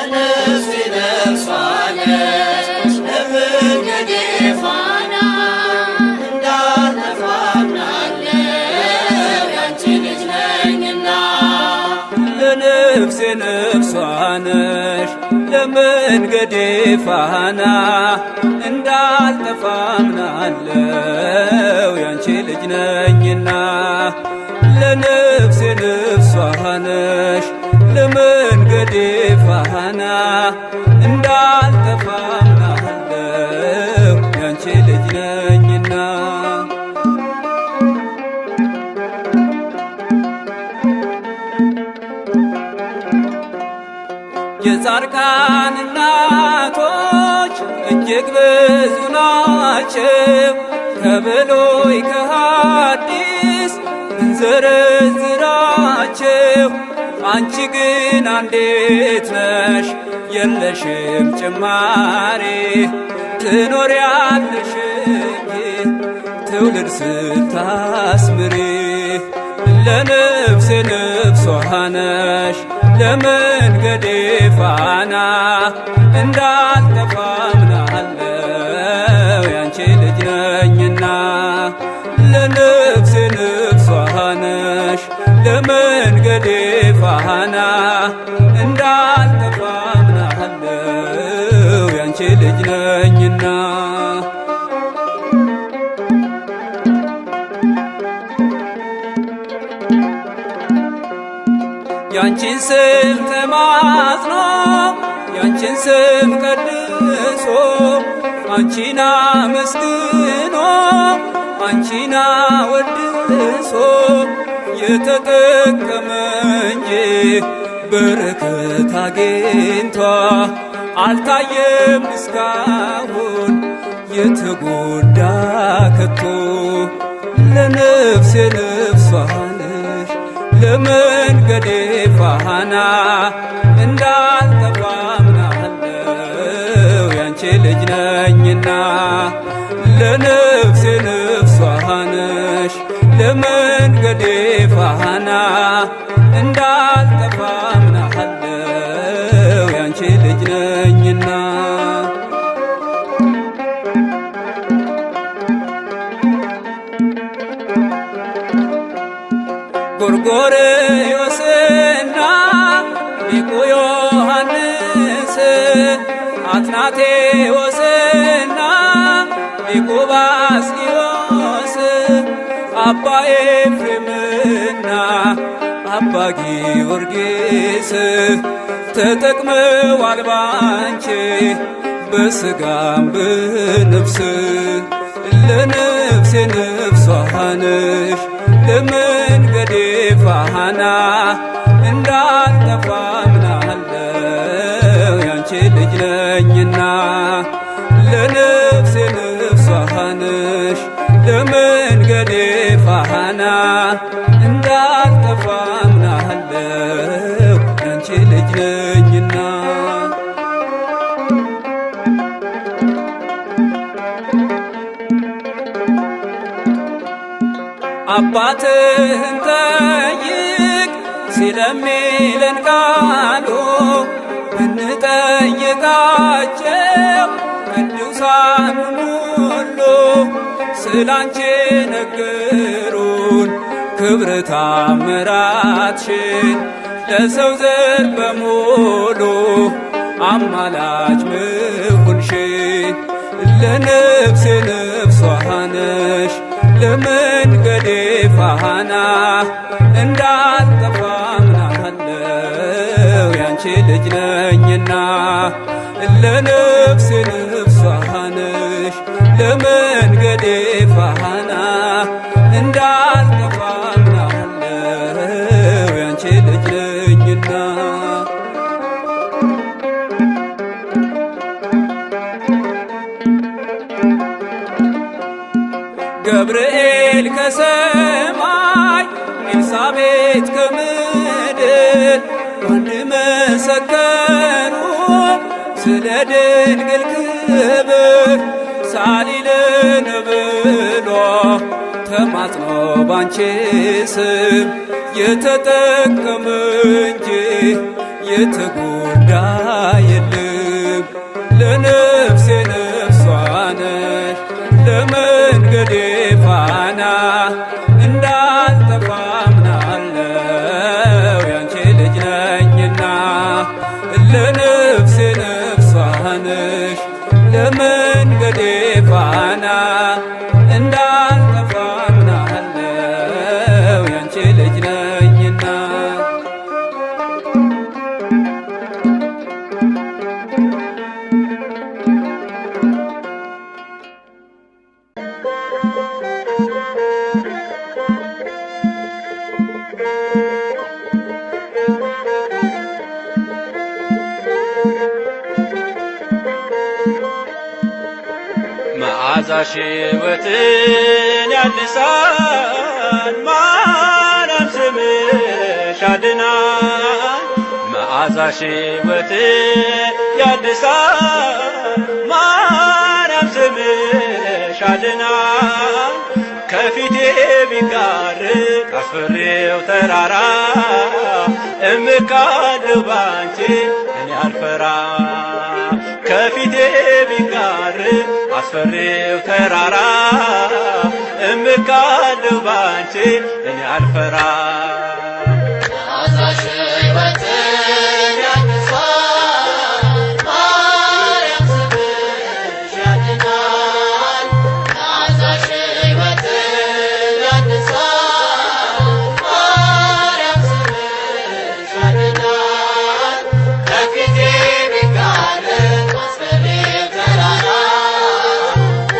ለነፍሴ ነፍሷ ነሽ ለመንገዴ ፋና እንዳልጠፋ አምናለሁ ያንቺ ልጅ ነኝና። ለነፍሴ ነፍሷ ነሽ ለመንገዴ ፋና እንዳልጠፋ አምናለሁ ያንቺ ልጅ ነኝና። ለነፍሴ ነፍሷ ነሽ ለመንገዴ ፋና እንዳልጠፋ አምናለሁ ያንቺ ልጅ ነኝና። የጻድቃን እናቶች እጅግ ብዙ ናቸው፣ ከብሉይ ከሐዲስ ብንዘረዝራቸው። አንቺ ግን አንዲት ነሽ የለሽም ጭማሪ፣ ትኖሪያለሽ እንጂ ትውልድ ስታስምሪ። ለነፍሴ ነፍሷ ነሽ ለመንገዴ ፋና እንዳልጠፋ አምናለሁ ያንቺ ልጅ ነኝና። ለነፍሴ ነፍሷ ነሽ ለመንገዴ ፋና እንዳልጠፋ አምናለሁ ያንቺ ልጅ ነኝና። ያንቺን ስም ተማጽኖ ያንቺን ስም ቀድሶ አንቺን አመስግኖ አንቺን አወድሶ የተጠቀመ እንጂ በረከት አግኝቷ አልታየም እስካሁን የተጎዳ ከቶ። ለነፍሴ ነፍሷ ነሽ ለመንገዴ ፋና እንዳልጠፋ አምናለሁ ያንቺ ልጅ ነኝና። ለነፍሴ ነፍሷ ነሽ ለመንገዴ ፋና እንዳልጠፋ አምናለሁ ያንቺ ልጅ ነኝና። ጎርጎርዮስና ሊቁ ዮሐንስ አትናቴዎስና ሊቁ ባስልዮስ አባ ኤፍሬምና አባ ጊዮርጊስ ተጠቅመዋል ባንቺ በሥጋም በነፍስ። ለነፍሴ ነፍሷ ነሽ ለመንገዴ ፋና እንዳልጠፋ አምናለሁ ያንቺ ልጅ ነኝና። ለነፍሴ ነፍሷ ነሽ ለመንገዴ ፋና እንዳልጠፋ አምናለሁ ያንቺ ልጅ ነኝና። አባትህን ጠይቅ ሲለሚለን ቃሉ ብንጠይቃቸው ቅዱሳኑን ሁሉ ስላንቺ ነገሩን ክብር ታምራትሽን ለሰው ዘር በሙሉ አማላጅ ምሁንሽን። ለነፍሴ ነፍሷ ነሽ ለመንገዴ ፋና እንዳልጠፋ አምናለሁ ያንቺ ልጅ ነኝና። ለነፍሴ ነፍሷ ነሽ ለመንገዴ ፋና እንዳልጠፋ አምናለሁ ያንቺ ልጅ ነኝና። ገብርኤል ከሰማይ ኤልሳቤጥ ከምድር አንድ መሰከሩ ስለ ድንግል ክብር ሳሊልን ብሎ ተማጽኖ ባንቺ ስም የተጠቀመ እንጂ የተጎዳ ለነፍሴ ነፍሷ ነሽ ለመንገዴ ፋና እንዳልጠፋ አምናለው ያንቺ ልጅ ነኝና ለነፍሴ ነፍሷ ነሽ ለመንገዴ ፋና እንዳልጠፋ አምናለው ያንቺ ልጅ ነኝና መዓዛሽ ሕይወትን ያድሳል ማርያም ስምሽ ያድናል መዓዛሽ ሕይወትን ያድሳል ማርያም ስምሽ ያድናል ከፊቴ ቢጋርድ አስፈሪው ተራራ እምካለሁ ባንቺ እኔ አልፈራ ከፊቴ ቢጋርድ አስፈሪው ተራራ እምካለሁ ባንቺ እኔ አልፈራ መዓዛሽ ሕይወትን ያድሳል ማርያም ስምሽ ያድናል መዓዛሽ ሕይወትን ያድሳል ማርያም ስምሽ ያድናል ከፊቴ ቢጋርድ አስፈሪው ተራራ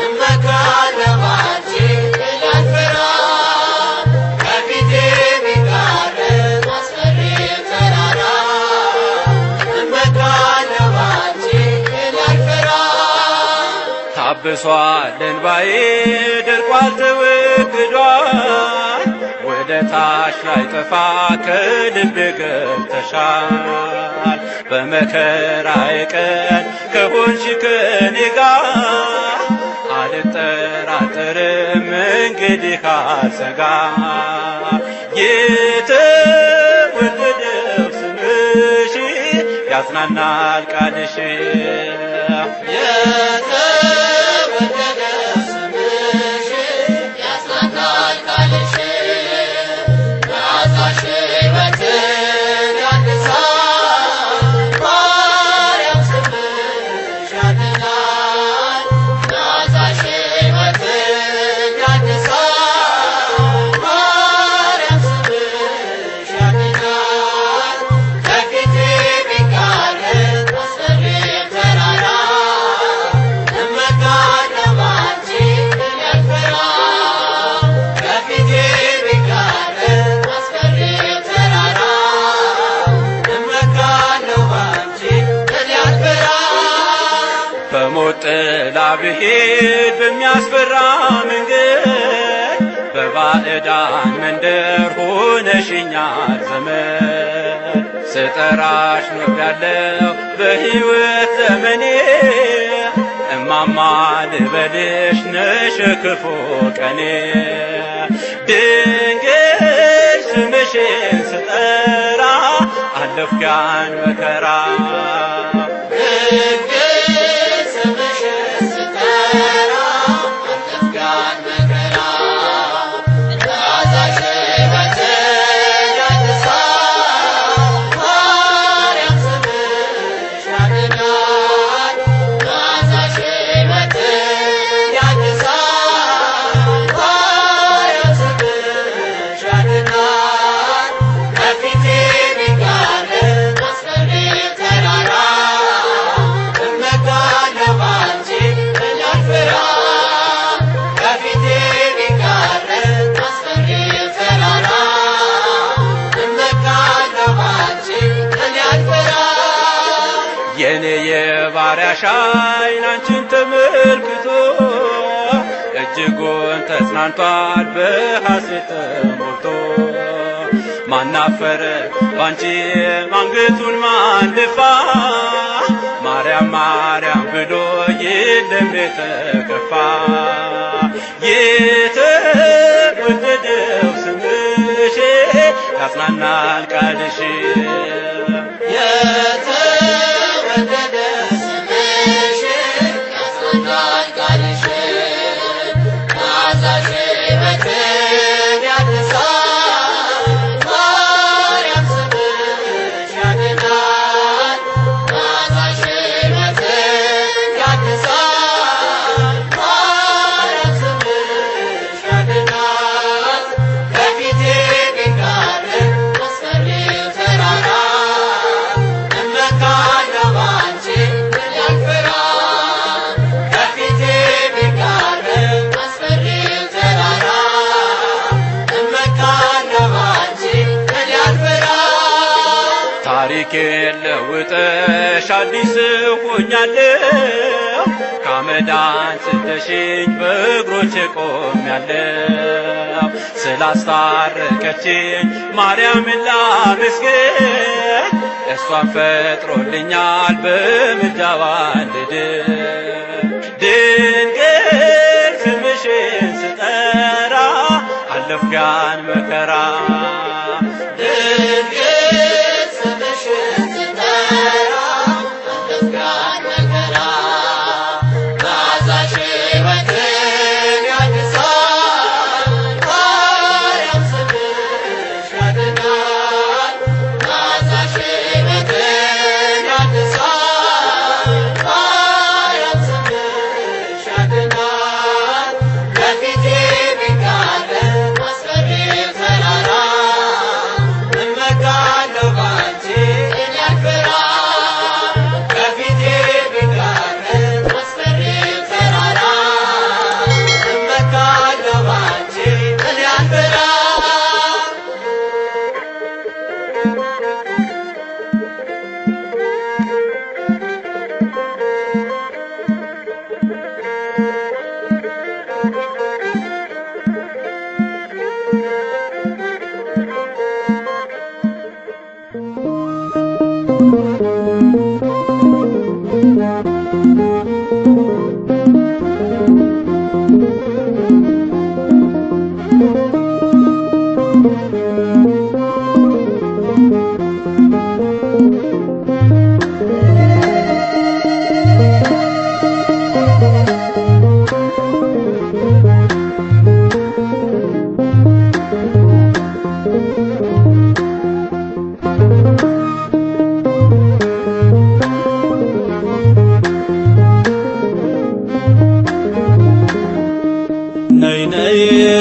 እመካለሁ ባንቺ እኔ አልፈራ ከፊቴ ቢጋርድ አስፈሪው ተራራ እመካለሁ ባንቺ እኔ አልፈራ ታብሷል እንባዬ ደርቋል ተወግዷል ወደ ታች ላይ ጠፋ ከልቤ ገብተሻል በመከራዬ ቀን ከሆንሽ ከኔ ጋር አልጠራጠርም እንግዲህ አልሰጋ የተወደደው ስምሽ ያጽናናል ቃልሽ የተወደደው ስምሽ ያጽናናል ቃልሽ መዓዛሽ ሕይወትን ያድሳል ማርያም ስምሽ ያድናል መዓዛሽ ሕይወትን ያድሳል ማርያም ስምሽ ያድናል ከፊቴ ቢጋርድ አስፈሪው ተራራ እመካለሁ ባንቺ እኔ አልፈራ ከፊቴ ቢጋርድ አስፈሪው ተራራ እመካለሁ ባንቺ እኔ አልፈራ በሞት ጥላ ብሄድ በሚያስፈራ መንገድ በባዕዳን መንደር ሆነሽኛል ዘመን ስጠራሽ ኖሬያለሁ በሕይወት ዘመኔ እማማ ልበልሽ ነሽ ክፉ ቀኔ ድንግል ስምሽን ስጠራ አለፍኩ ያን መከራ ድንግል ስምሽን ስጠራ አለፍኩ ያን መከራ መዓዛሽ ሕይወትን ያድሳል ማርያም ስምሽ ያድናል መዓዛሽ ሕይወትን ያድሳል ማርያም ስምሽ ያድናል ከፊቴ ቢጋርድ አስፈሪው ተራራ እመካለሁ ባንቺ እኔ አልፈራ ከፊቴ ቢጋርድ አስፈሪው ተራራ እመካለሁ ባንቺ እኔ አልፈራ የኔ የባሪያሽ ዓይን አንቺን ተመልክቶ እጅጉን ተጽናንቷል በሐሴት ተሞልቶ ማናፈረ ባንቺ አንገቱን ማን ደፋ ማርያም ማርያም ብሎ የለም የተከፋ የተወደደው ስምሽ ያጽናናል ቃልሽ የተወደደው ስምሽ ታሪኬን ለውጠሽ አዲስ ሆኛለሁ። ከአመድ አንስተሽኝ በእግሮቼ ቆሜያለሁ። ስላስታረቀችኝ ማርያምን ላመስግን፣ እሷን ፈጥሮልኛል በምልጃዋ እንድድን። ድንግል ስምሽን ስጠራ አለፍኩ ያን መከራ።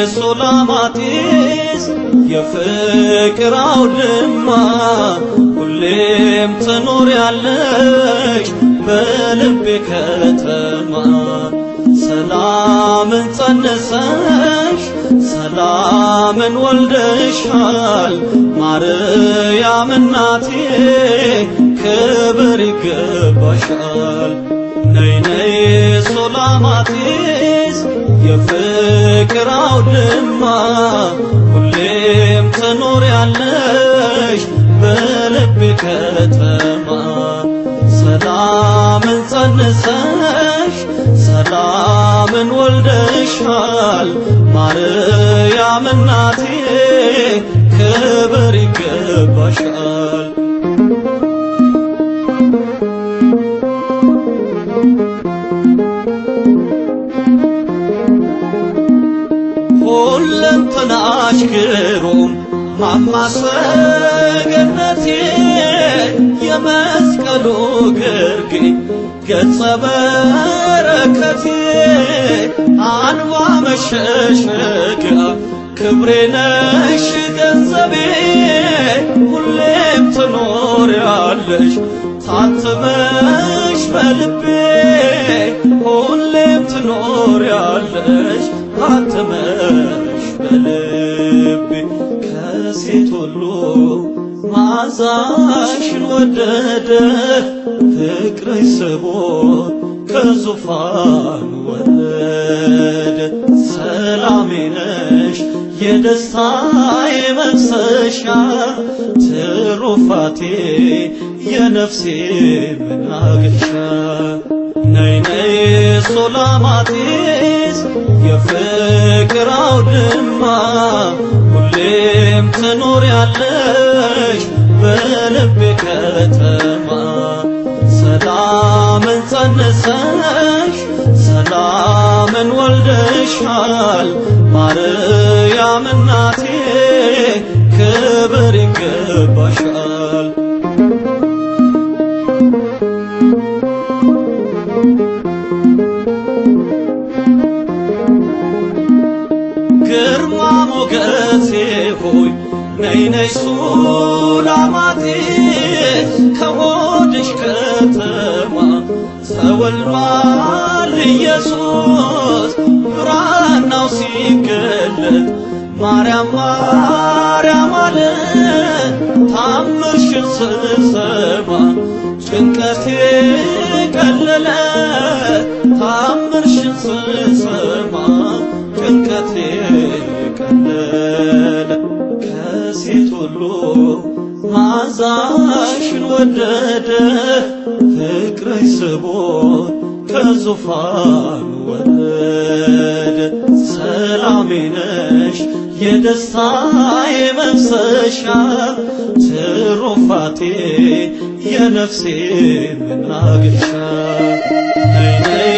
ሱላማጢስ የፍቅር አውድማ ሁሌም ትኖሪያለሽ በልቤ ከተማ። ሰላምን ጸንሰሽ ሰላምን ወልደሻል ማርያም እናቴ ክብር ይገባሻል። ነይ ነይ ሱላማጢስ የፍቅር አውድማ ሁሌም ትኖሪያለሽ በልቤ ከተማ። ሰላምን ጸንሰሽ ሰላምን ወልደሻል ማርያም እናቴ ክብር ይገባሻል። ሁለንተናሽ ግሩም ማማሰገነቴ የመስቀሉ ግርጌ ገጸ በረከቴ አንባ መሸሸጊያ ክብሬ ነሽ ገንዘቤ ሁሌም ትኖሪያለሽ ታትመሽ በልቤ ሁሌም ትኖሪያለሽ ታትመሽ በልቤ። ከሴት ሁሉ መዓዛሽን ወደደ ፍቅርሽ ስቦት ከዙፋን ወረደ። ሰላሜ ነሽ የደስታዬ መፍሰሻ ትሩፋቴ የነፍሴ መናገሻ። ነይ ነይ ሱላማጢስ የፍቅር አውድማ ሁሌም ትኖሪያለሽ በልቤ ከተማ። ሰላምን ጸንሰሽ ሰላምን ወልደሻል ማርያም እናቴ ክብር ይገባሻል። ግርማ ሞገሴ ሆይ ነይ ነይ ሱላማጢስ ከሆድሽ ከተማ ተወልዷል ኢየሱስ ብራናው ሲገለጥ ማርያም ማርያም አለ ታምርሽን ስሰማ ጭንቀቴ ቀለለ ታምርሽን ስሰማ ጭንቀቴ ቀለለ ከሴት ሁሉ መዓዛሽን ወደደ ፍቅርሽ ስቦት ከዙፋኑ ወረደ ሰላሜ ነሽ የደስታዬ መፍሰሻ ትሩፋቴ የነፍሴ መናገሻ ነይ ነይ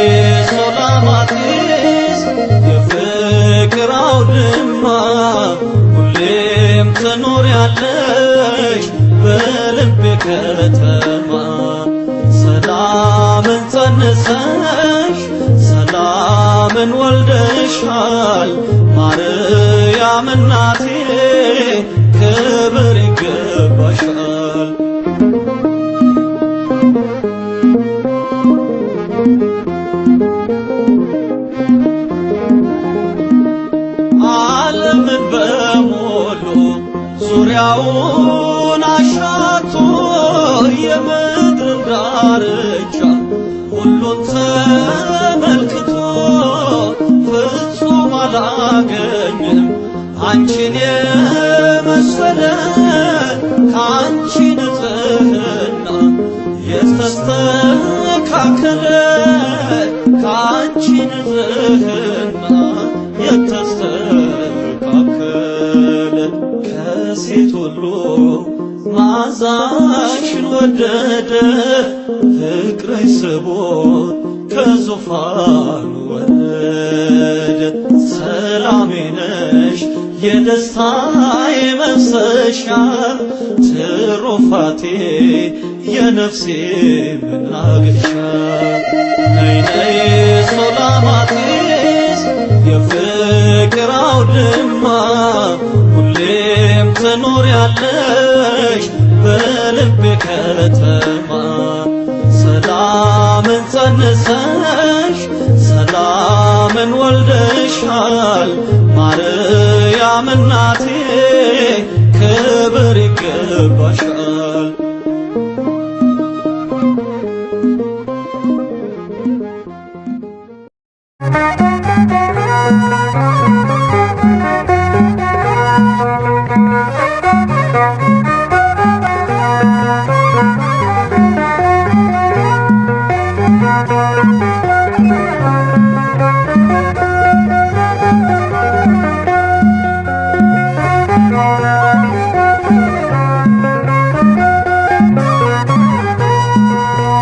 ሱላማጢስ የፍቅር አውድማ ሁሌም ትኖሪያለሽ በልቤ ከተማ ሰላምን ጸንሰሽ ሰላምን ወልደሻል ማርያም እናቴ ክብር ይገባሻል። ዓለምን በሙሉ ዙሪያውን አሻቶ የምድርን ዳርቻ ሁሉን ተመልክቶ ፍጹም አላገኘም አንቺን የመሰለ ከአንቺ ንጽሕና የተስተካከለ ከአንቺ ንጽሕና የተስተካከለ ከሴት ሁሉ መዓዛሽን ወደደ ፍቅርሽ ስቦት ከዙፋኑ ወረደ ሰላሜ ነሽ የደስታዬ መፍሰሻ ትሩፋቴ የነፍሴ መናገሻ ነይ ነይ ሱላማጢስ የፍቅር አውድማ ሁሌም ትኖሪያለሽ በልቤ ከተማ ሰላምን ጸንሰሽ ሰላምን ወልደሻል ማርያም እናቴ ክብር ይገባሻል።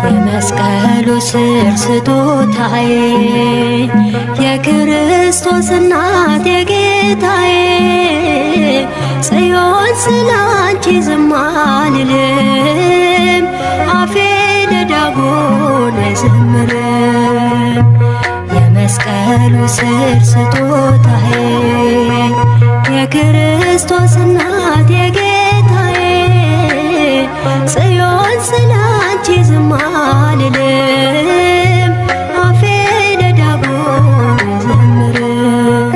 የመስቀሉ ስር ስጦታዬ የክርስቶስ እናት የጌታዬ ጽዮን ስላንቺ ዝም አልልም አፌ ለዳጎን አይዘምርም። የመስቀሉ ስር ስጦታዬ የክርስቶስ እናት የጌታዬ ጽዮን ስላንቺ ዝም አልልም አፌ ለዳጎን አይዘምርም።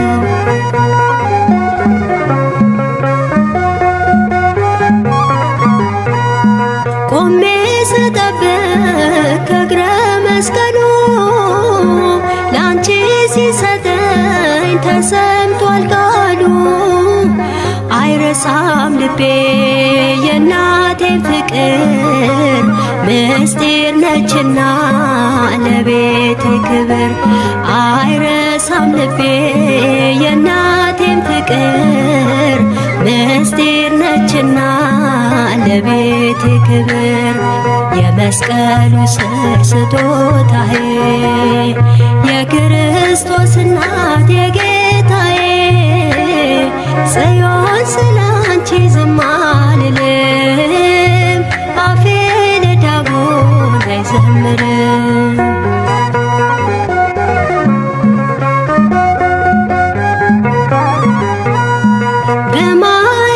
ቆሜ ስጠብቅ ከእግረ መስቀሉ ላንቺ ሲሰጠኝ ተሰምቷል ቃሉ አይረሳም ልቤ የእናቴን ፍቅር ምስጢር ነችና ለቤቴ ክብር አይረሳም ልቤ የእናቴን ፍቅር ምስጢር ነችና ለቤቴ ክብር የመስቀሉ ስር ስጦታዬ የክርስቶስ እናት የጌታዬ ጽዮን ስላንቺ ዝም አልልም አፌ ለዳጎን አይዘምርም።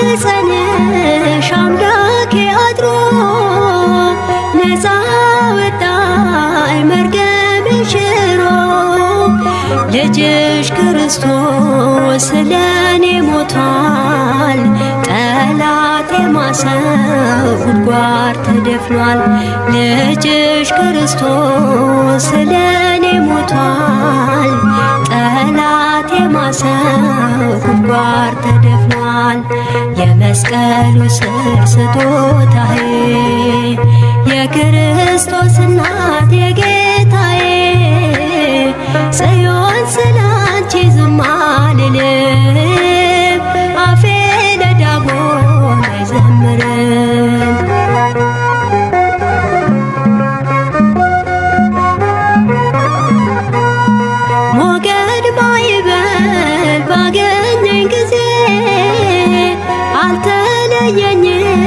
በማኅፀንሽ አምላኬ አድሮ ነፃ አወጣኝ መርገሜን ሽሮ ልጅሽ ክርስቶስ ስለኔ ሞቷል። ጠላቴ ማሰብ ጉድጓድ ተደፍኗል። ልጅሽ ክርስቶስ ስለኔ ሞቷል። ጠላቴ ማሰብ ጉድጓድ ተደፍኗል። የመስቀሉ ስር ስጦታዬ የክርስቶስ እናት የጌታዬ ጽዮን ስላንቺ ዝም አልልም። አፌ ለዳጎን አይዘምርም። ሞገድ ማዕበል ባገኘኝ ጊዜ አልተለየኝም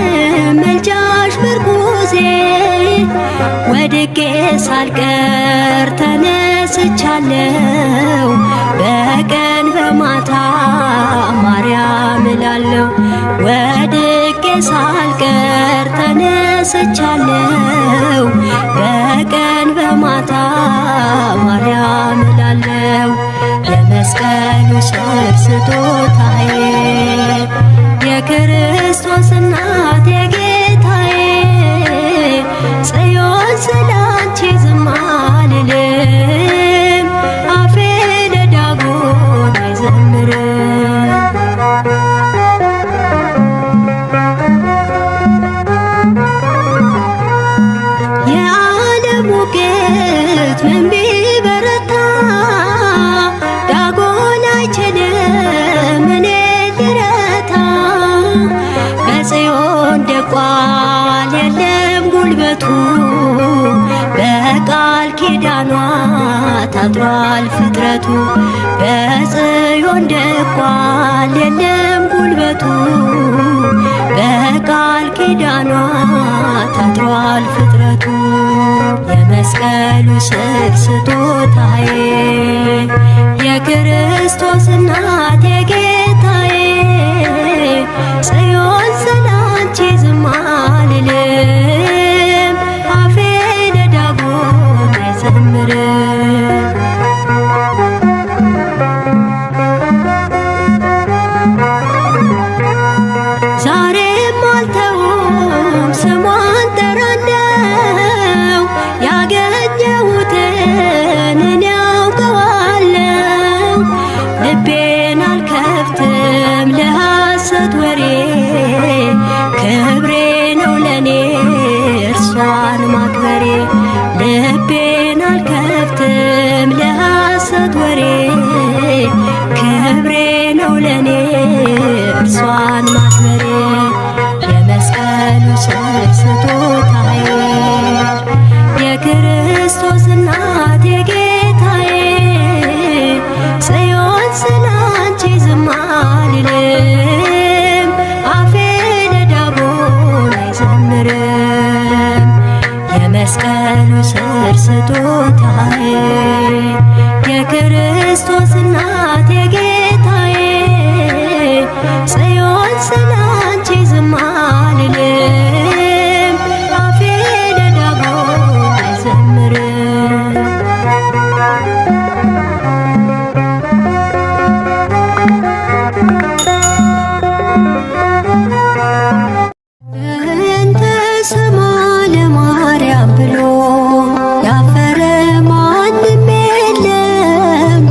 ምልጃሽ ምርኩዜ። ወድቄ ሳልቀር ተነስቻለሁ በቀን በማታ ማርያም እላለሁ። ወድቄ ሳልቀር ተነስቻለሁ በቀን በማታ ማርያም እላለሁ። የመስቀሉ ስር ስጦታዬ የክርስቶስ እናት የጌታዬ ጽዮን ስላንቺ ዝም አልልም። አፌ ለዳጎን አይዘምርም። የዓለም ሙቀት ምን ቢበረታ ዳጎን አይችልም እኔን ሊረታ። በጽዮን ደቋል የለም ጉልበቱ በቃል ኪዳኗ ታጥሯል ፍጥረቱ። በጽዮን ደቋል የለም ጉልበቱ በቃል ኪዳኗ ታጥሯል ፍጥረቱ። የመስቀሉ ስር ስጦታዬ የክርስቶስ እናት የጌታዬ ጽዮን ስላንቺ ዝም አልልም። አፌ ለዳጎን አይዘምርም። ዛሬም አልተውም ስሟን ጠራለው። ያገኘሁትን እኔ ያውቀዋለው። ልቤን አልከፍትም ለሐሰት ወሬ ክብሬ ነው ለኔ እርሷን ማክበሬ። ልቤን አልከፍትም ለሐሰት ወሬ ክብሬ ነው ለኔ እርሷን ማክበሬ። የመስቀሉ ስር ስጦታዬ የክርስቶስ እናት የጌታዬ ጽዮን ስላንቺ ዝም አልልም። አፌ ለዳጎን አይዘምርም። የመስቀሉ ስር ስጦታዬ የክርስቶስ እናት የጌታዬ ጽዮን ስላንቺ ዝም አልልም። አፌ ለዳጎን አይዘምርም። እንተ ስማ ለማርያም ብሎ ያፈረ ማንም የለም።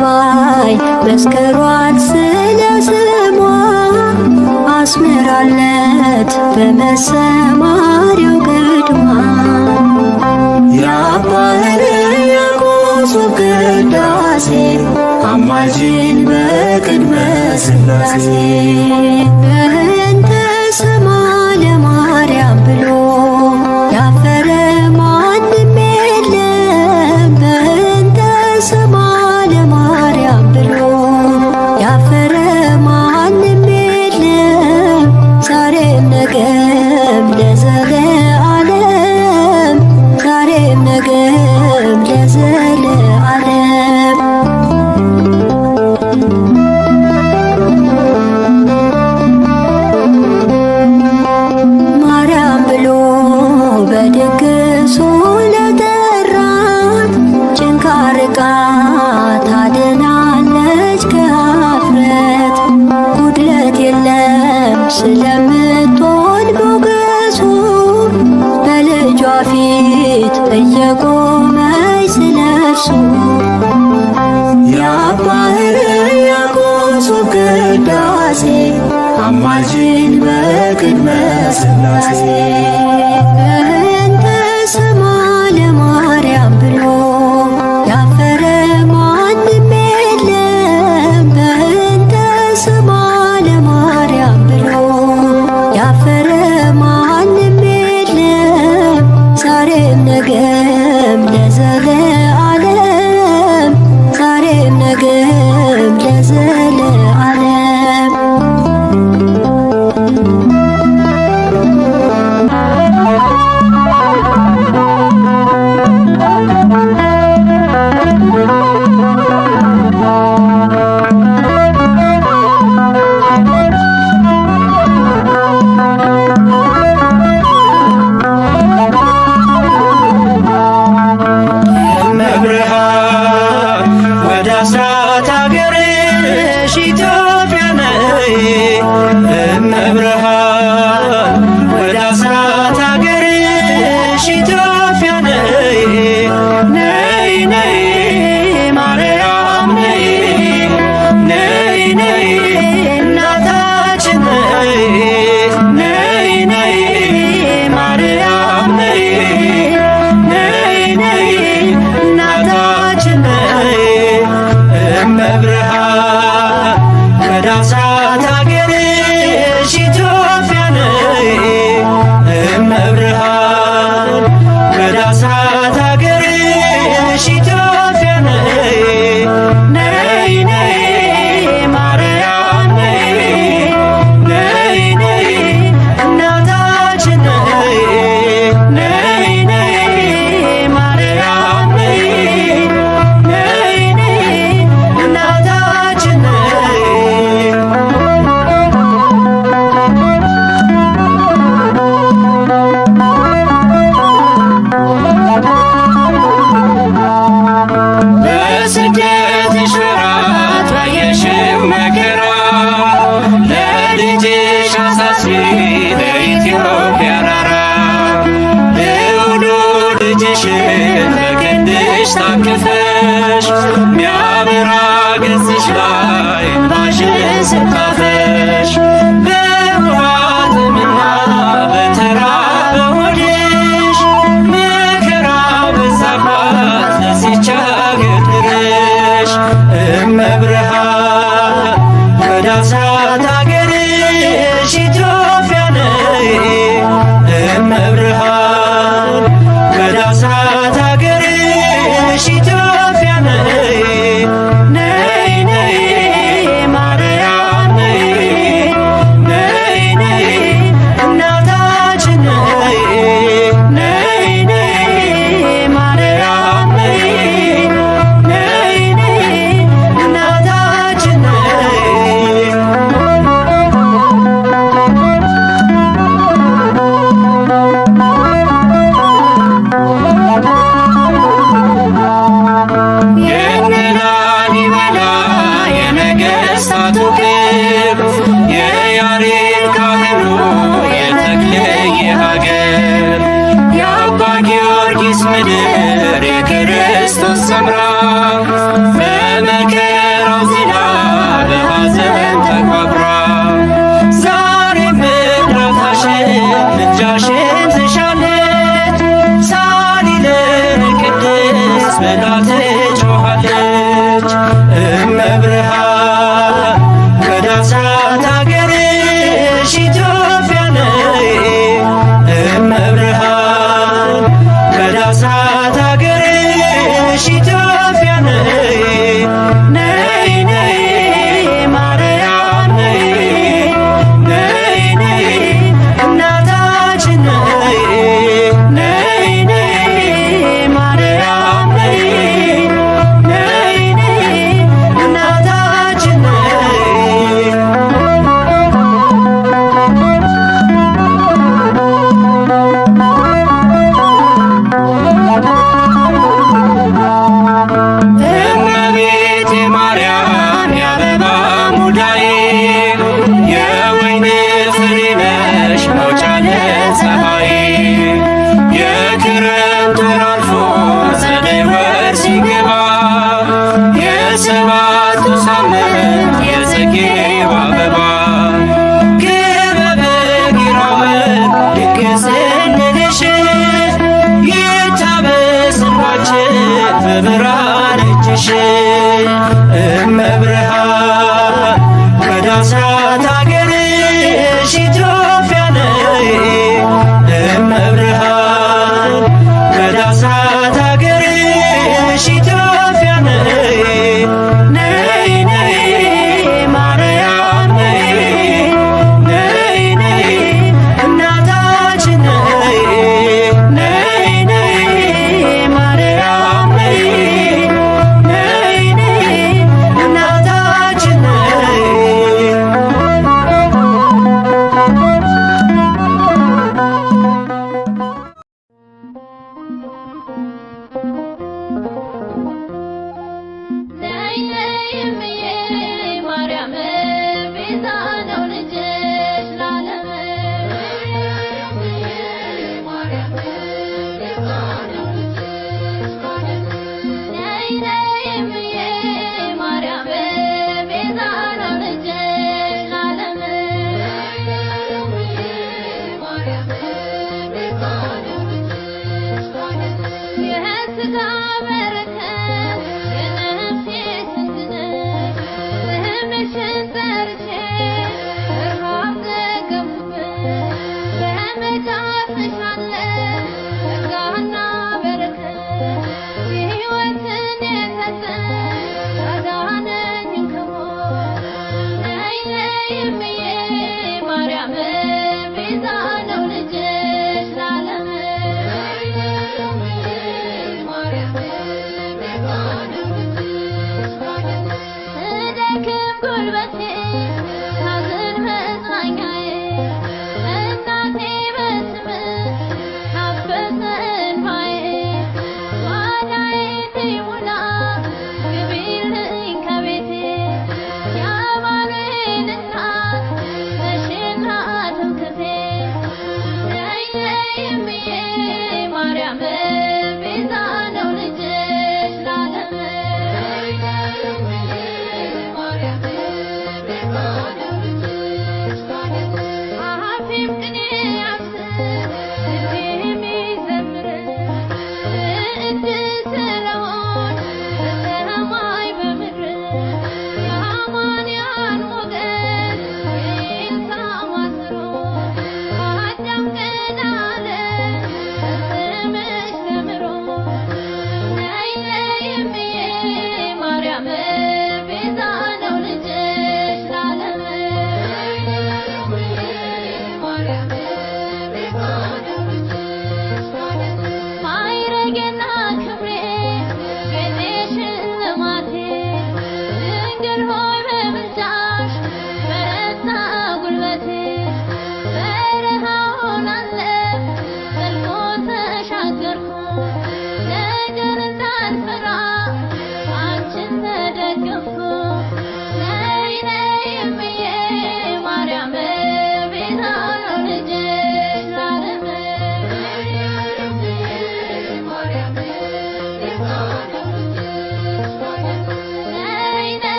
በአደባባይ መስክሯል ስለ ስሟ አስምራለት በመሰማሪያው ግድሟ የአባ ሕርያቆስ ቅዳሴ አማልጅን በቅድመ ሥላሴ በእንተ ስማ ለማርያም ብሎ ያፈረ ማንም የለም። በእንተ ስማ ለማርያም ብሎ ያፈረ ማንም የለም። ዛሬም ነገም ለዘለዓለም ዛሬም ነገም ለዘለዓለም ማርያም ብሎ በድግሱ ለጠራት ጭንካር ርቃ ታድናለች ከኀፍረት። ጉድለት የለም ስለምትሆን ሞገሱ በልጇ ፊት እየቆመች ስለርሱ የአባ ሕርያቆስ ቅዳሴ አማልጅን በቅድመ ሥላሴ በእንተ ስማ ለማርያም ብሎ ያፈረ ማንም የለም። በእንተ ስማ ለማርያም ብሎ ያፈረ ማንም የለም። ዛሬም ነገም ለዘለዓለም ዛሬም ነገም ለዘለዓለም እመብርሃን ወደ አስራት አገርሽ ኢትዮጵያ ነይ። እመብርሃን ወደ አስራት አገርሽ ኢትዮጵያ ነይ። ነይ ነይ ማርያም ነይ። ነይ ነይ እናታችን ነይ። ነይ ነይ ማርያም ነይ። ነይ ነይ እናታችን ነይ። እመብርሃን ወደ አስራት አገርሽ ኢትዮጵያ ነይ። እመብርሃን ወደ አስራት አገርሽ ኢትዮጵያ ነይ። ነይ ነይ ማርያም ነይ። ነይ ነይ እናታችን ነይ። ነይ ነይ ማርያም ነይ። ነይ ነይ እናታችን ነይ። በስደትሽ ወራት ባየሽው መከራ ለልጅሽ አሳስቢ ለኢትዮጵያ ራራ። ልዑሉ ልጅሽን በክንድሽ ታቅፈሽ ሚያበራ ገጽሽ ላይ እንባሽን ስታፈሽ በውሃ ጥምና በተራበ ሆድሽ መከራ በዛባት ለዚች አገር ድረሽ። እመብርሃን ወደ አስራት አገርሽ ኢትዮጵያ ነይ። እመብርሃን ወደ አስራት አገርሽ ኢትዮጵያ ነይ። ነይ ነይ ማርያም ነይ። ነይ ነይ እናታችን ነይ። ነይ ነይ ማርያም ነይ። ነይ ነይ እናታችን ሳምንት የጽጌው አበባ ክበበ ጊራወን ድግስንልሽ ይታበስ እንባችን በብርሃን እጅሽ እመብርሃን ወደ አስራት አገርሽ ኢትዮጵያ ነይ እመብርሃን ወደ አስራት አገርሽ ኢትዮጵያ ነይ ነይ ነይ ማርያም ነይ ነይ ነይ እናታችን ነይ ነይ ነይ ማርያም ነይ ነይ ነይ እናታችን ነይ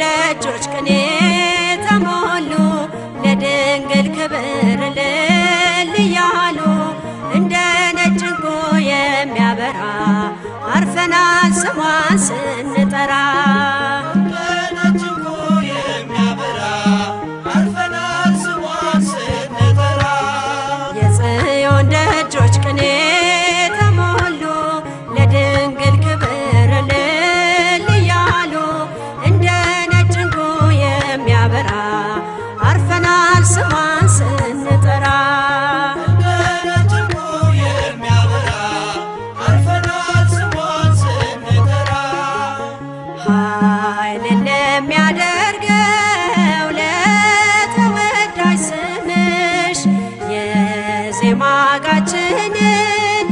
ደጆች ቅኔ ተሞሉ ለድንግል ክብር እልል እያሉ እንደ ነጭ ዕንቁ የሚያበራ አርፈናል ስሟን ስንጠራ የጽዮን ደጆች ቅኔ ተሞሉ ለድንግል ክብር እልል እያሉ እንደ ነጭ ዕንቁ የሚያበራ አርፈናል ስሟን ስንጠራ ኃይልን ለሚያደርገው ለተወዳጅ ስምሽ የዜማ ጋችንን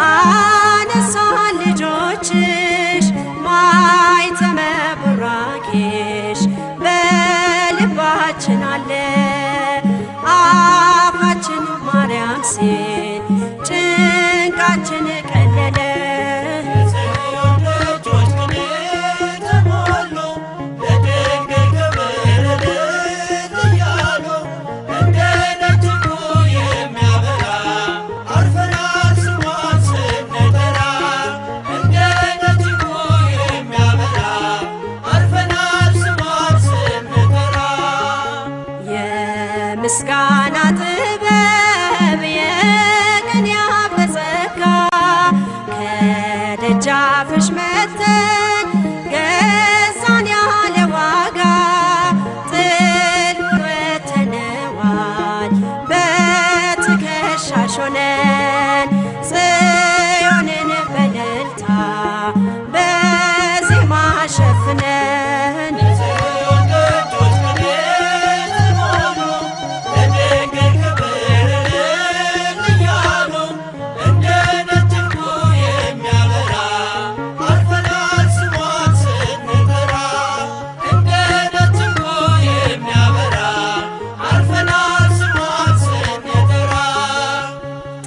አነሳን ልጆችሽ ማኅተመ ቡራኬሽ በልባችን አለ አፋችን ማርያም ሲል ጭንቃችን ቀለለ ምስጋና ጥበብ የቅኔያት ጸጋ ከደጃፍሽ መጥተን ገዛን ያለ ዋጋ ጥልቅ ወጥተነዋል በትከሻሽ ሆነን ጽዮንን በእልልታ በዜማ ሸፍነን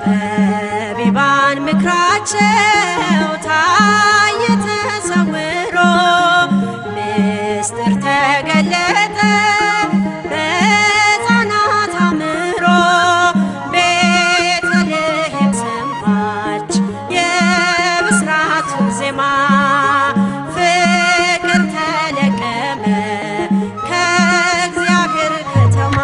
ጠቢባን ምክራቸው ታየ ተሰውሮ ምስጢር ተገለጠ በሕፃናት አእምሮ ቤተልሔም ሰማች የብስራቱን ዜማ ፍቅር ተለቀመ ከእግዚአብሔር ከተማ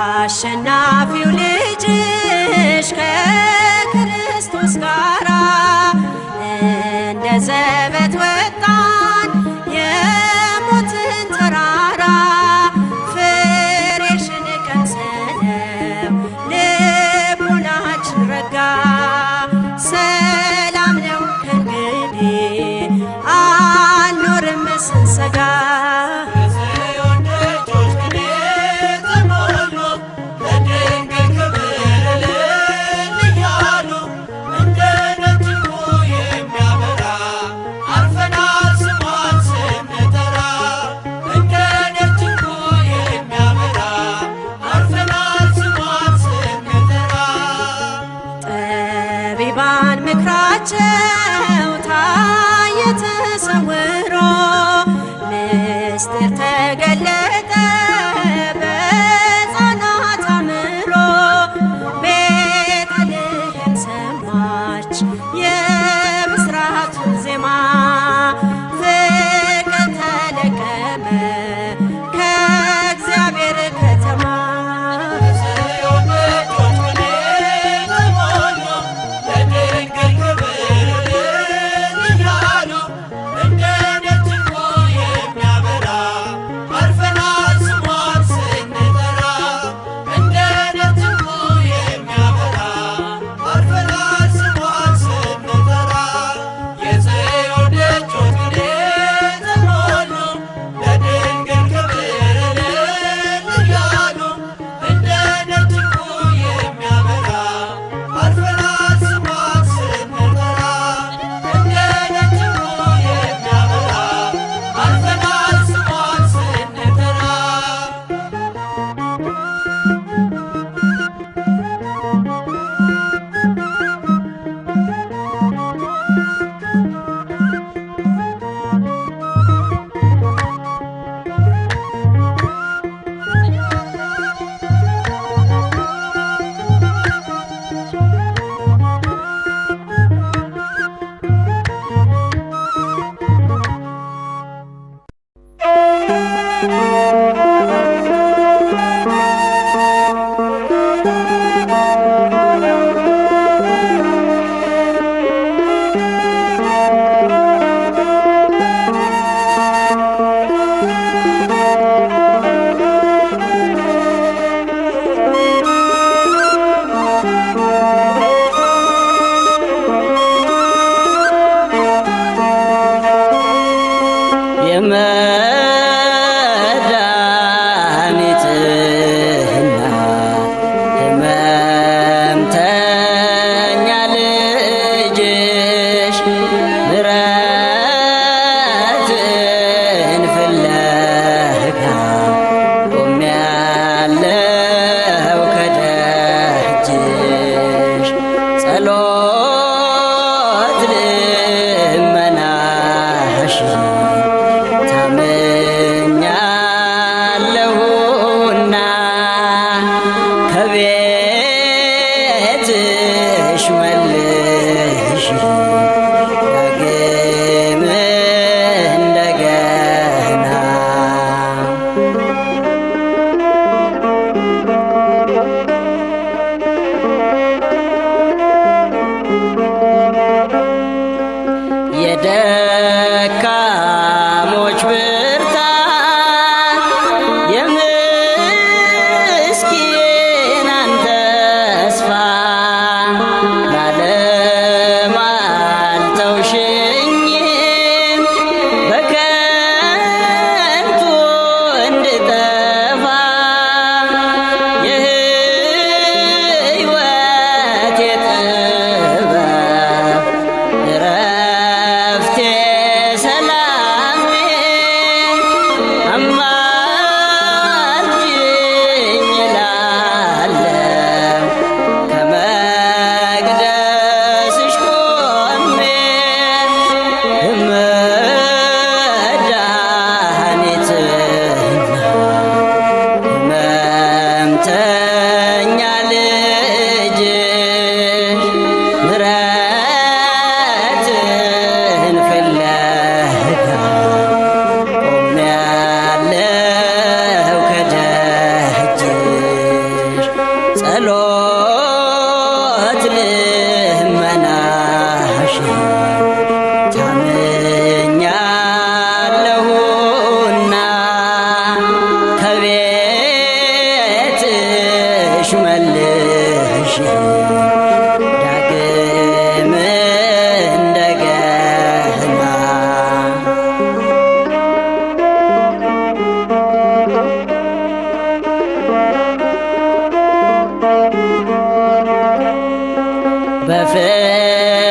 ከአሸናፊው ልጅሽ ከክርስቶስ ጋራ እንደ ዘበት ወጣን የሞትን ተራራ ፍሬሽን ቀምሰነው ልቡናችን ረጋ ሰላም ነው ከእንግዲህ አንኖርም ስንሰጋ የጽዮን ደጆች ቅኔ ተሞሉ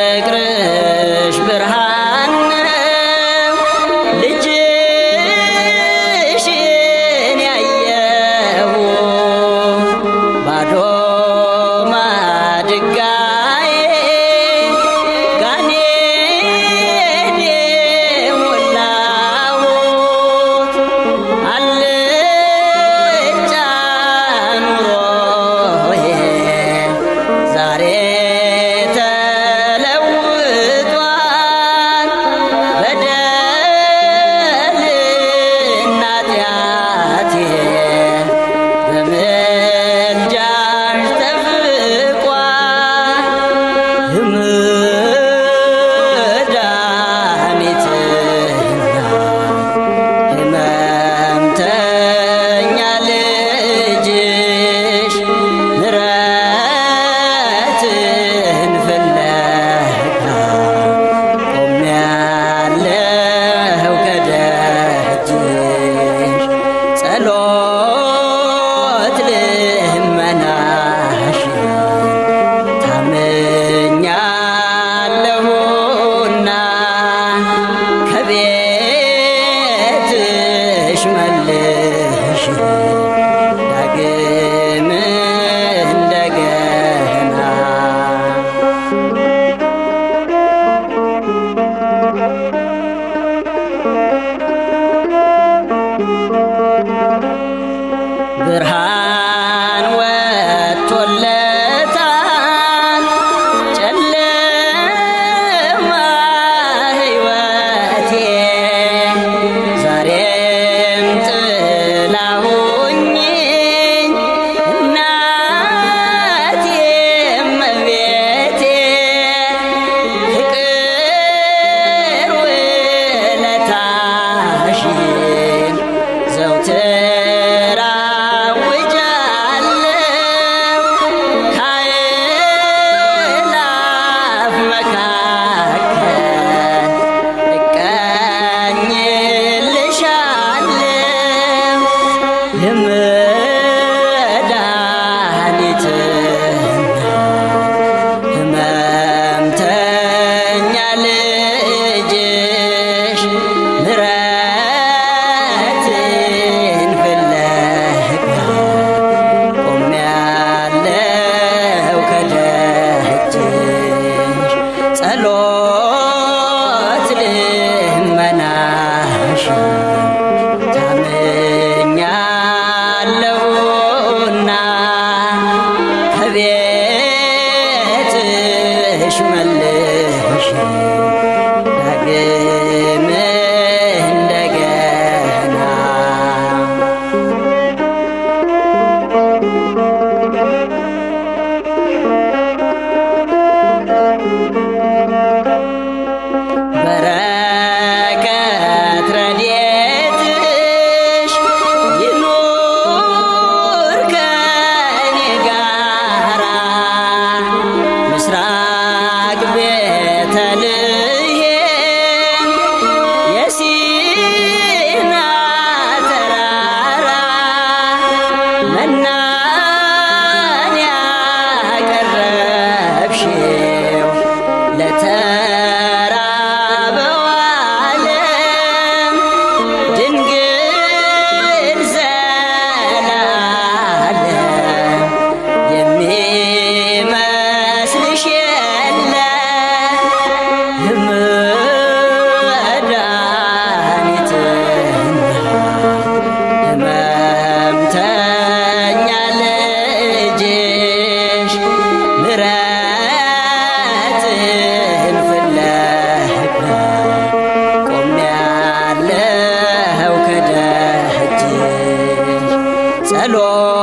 የፍቅርሽ ብርሃን ነው ልጅሽን ያየሁ ባዶ ማድጋዬ ጋኔን የሞላሁት አልጫ ኑሮዬ ዛሬ ተለውጧል በደልና ኃጢአቴ በምልጃሽ ተፍቋል መድኃኒትና ሕመምተኛ ልጅሽ ምሕረትን ፍለጋ ቆሜያለሁ ከደጅሽ ጸሎት ልመናሽ ታምኛለሁና ከቤትሽ መልሽ ዳግም እንደገና ብርሃን ወጥቶለታል ጨለማ ሕይወቴ ዛሬም ጥላ ሁኚኝ እናቴ እመቤቴ ፍቅር ውለታሽን ዘውትር አውጃለሁ ከአእላፍ መካከል እቀኝልሻለሁ የመድኃኒትና ሕመምተኛ ልጅሽ ምሕረትን ፍለጋ ቆሜያለሁ ከደጅሽ ጸሎት ልመናሽ ታምኛለሁና ከቤትሽ መልሽ ዳግም እንደገና በረከት ረድኤትሽ ይኑር ከኔ ጋራ ምስራቅ ቤተልሔም የሲና ተራራ መናን ያቀረብሽው ለተራበው ዓለም ድንግል ዘላለም የሚመስልሽ የለም መድኃኒትና ሕመምተኛ ልጅሽ ምሕረትን ፍለጋ ቆሜያለሁ ከደጅሽ ጸሎት